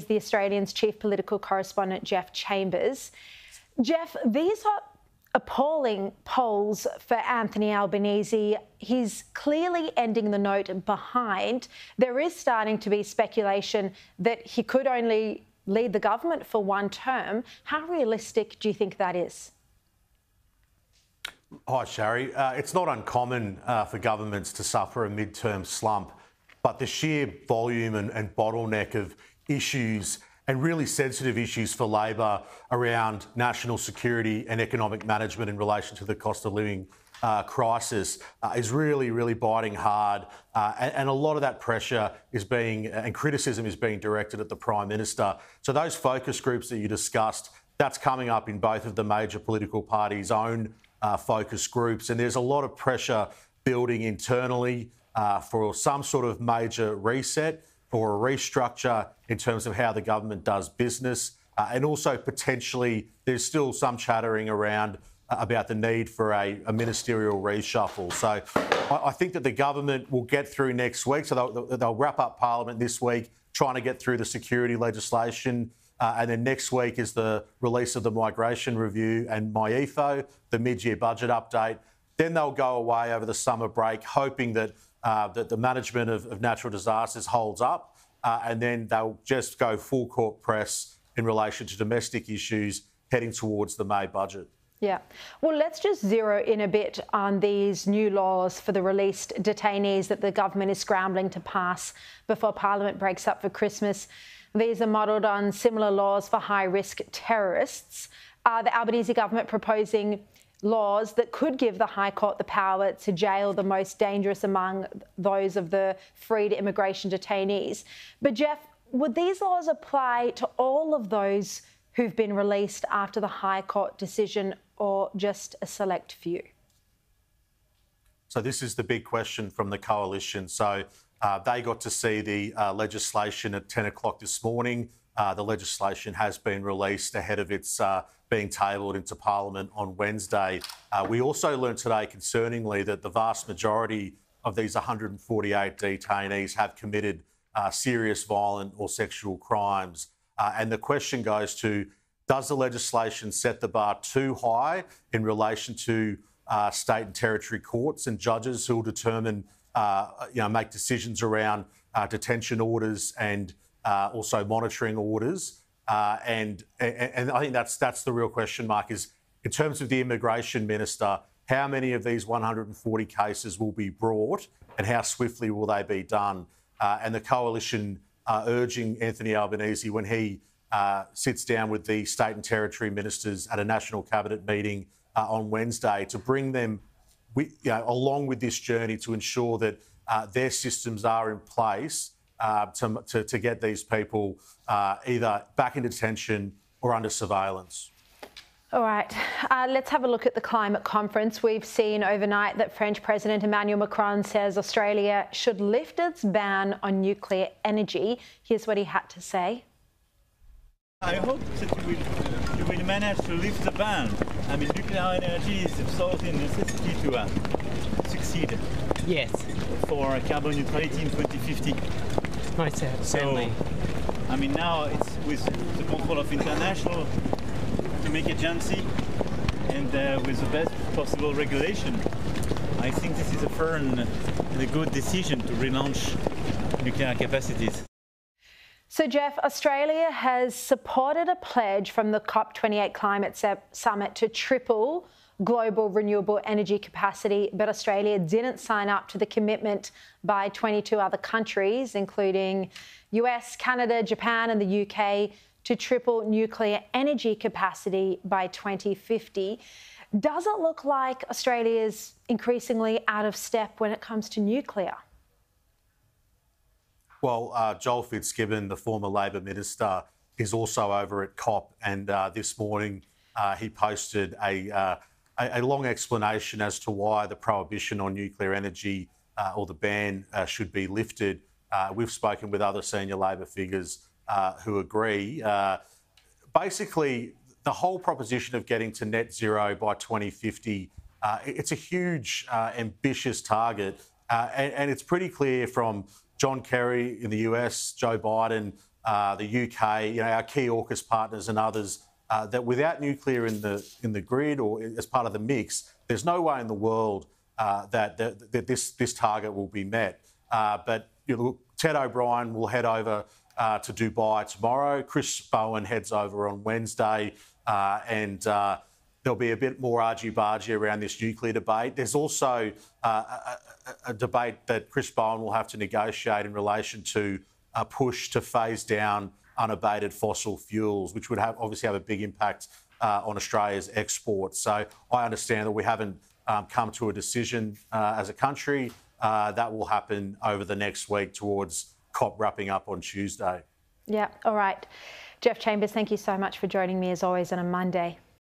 is the Australian's chief political correspondent, Geoff Chambers. Geoff, these are appalling polls for Anthony Albanese. He's clearly ending the note behind. There is starting to be speculation that he could only lead the government for one term. How realistic do you think that is? Hi, Sharri. It's not uncommon for governments to suffer a mid-term slump, but the sheer volume and bottleneck of issues and really sensitive issues for Labor around national security and economic management in relation to the cost of living crisis is really biting hard. And a lot of that pressure is and criticism is being directed at the Prime Minister. So those focus groups that you discussed, that's coming up in both of the major political parties' own focus groups. And there's a lot of pressure building internally for some sort of major reset or a restructure in terms of how the government does business. And also potentially there's still some chattering around about the need for a ministerial reshuffle. So I think that the government will get through next week. So they'll wrap up Parliament this week, trying to get through the security legislation. And then next week is the release of the migration review and MyEFO, the mid-year budget update. Then they'll go away over the summer break, hoping that the management of natural disasters holds up, and then they'll just go full court press in relation to domestic issues heading towards the May budget. Yeah. Well, let's just zero in a bit on these new laws for the released detainees that the government is scrambling to pass before Parliament breaks up for Christmas. These are modelled on similar laws for high-risk terrorists. The Albanese government proposing laws that could give the High Court the power to jail the most dangerous among those of the freed immigration detainees. But Geoff, would these laws apply to all of those who've been released after the High Court decision, or just a select few? So this is the big question from the coalition. So they got to see the legislation at 10 o'clock this morning. The legislation has been released ahead of its being tabled into Parliament on Wednesday. We also learned today, concerningly, that the vast majority of these 148 detainees have committed serious violent or sexual crimes. And the question goes to, does the legislation set the bar too high in relation to state and territory courts and judges who will determine, make decisions around detention orders and also monitoring orders? And I think that's the real question mark, is in terms of the Immigration Minister, how many of these 140 cases will be brought and how swiftly will they be done? And the coalition urging Anthony Albanese, when he sits down with the state and territory ministers at a national cabinet meeting on Wednesday, to bring them along with this journey to ensure that their systems are in place to get these people either back in detention or under surveillance. All right, let's have a look at the climate conference. We've seen overnight that French President Emmanuel Macron says Australia should lift its ban on nuclear energy. Here's what he had to say. I hope that you will manage to lift the ban. I mean, nuclear energy is absolutely a necessity to succeed. Yes. For carbon neutrality in 2050. Most certainly. So, I mean, now it's with the control of international atomic agency and with the best possible regulation. I think this is a fair and a good decision to relaunch nuclear capacities. So, Geoff, Australia has supported a pledge from the COP28 Climate Summit to triple global renewable energy capacity, but Australia didn't sign up to the commitment by 22 other countries, including US, Canada, Japan and the UK, to triple nuclear energy capacity by 2050. Does it look like Australia's increasingly out of step when it comes to nuclear? Well, Joel Fitzgibbon, the former Labor minister, is also over at COP, and this morning he posted a long explanation as to why the prohibition on nuclear energy or the ban should be lifted. We've spoken with other senior Labor figures who agree. Basically, the whole proposition of getting to net zero by 2050, it's a huge, ambitious target, and it's pretty clear from John Kerry in the US, Joe Biden the UK, our key AUKUS partners and others, that without nuclear in the grid or as part of the mix, there's no way in the world that this target will be met. But Ted O'Brien will head over to Dubai tomorrow. Chris Bowen heads over on Wednesday, and there'll be a bit more argy-bargy around this nuclear debate. There's also a debate that Chris Bowen will have to negotiate in relation to a push to phase down unabated fossil fuels, which would obviously have a big impact on Australia's exports. So I understand that we haven't come to a decision as a country. That will happen over the next week towards COP wrapping up on Tuesday. Yeah, all right. Geoff Chambers, thank you so much for joining me as always on a Monday.